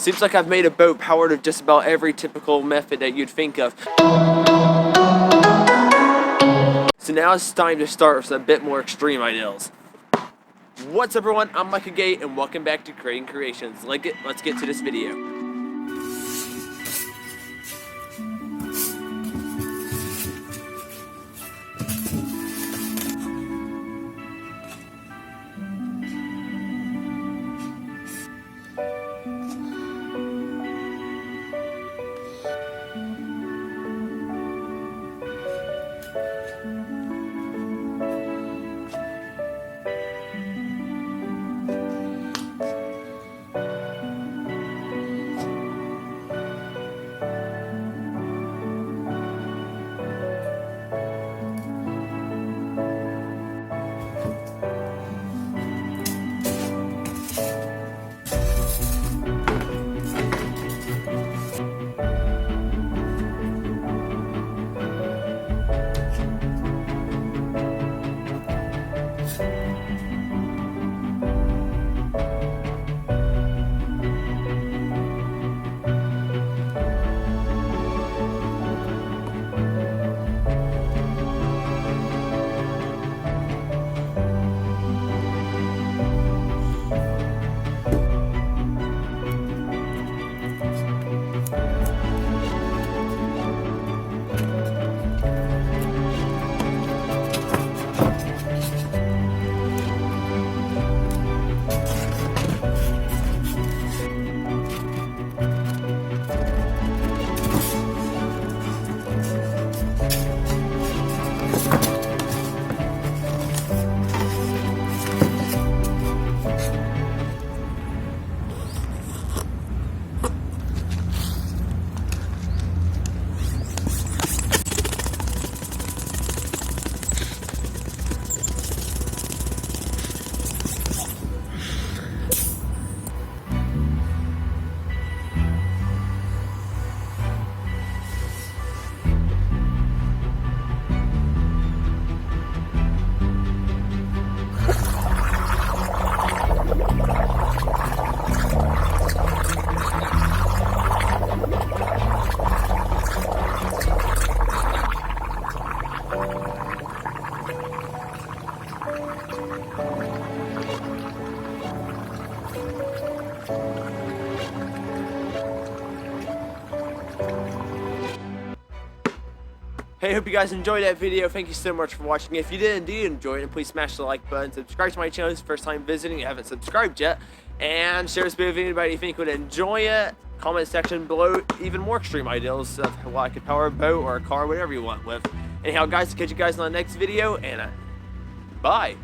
Seems like I've made a boat powered of just about every typical method that you'd think of. So now it's time to start with some bit more extreme ideals. What's up everyone, I'm Micah and welcome back to Creating Creations. Let's get to this video. Hey, hope you guys enjoyed that video. Thank you so much for watching. If you did indeed enjoy it, please smash the like button, subscribe to my channel if it's your first time visiting, you haven't subscribed yet, and share this video with anybody you think would enjoy it. Comment section below even more extreme ideas of how I could power a boat or a car, whatever you want with. Anyhow guys, catch you guys in the next video, and bye.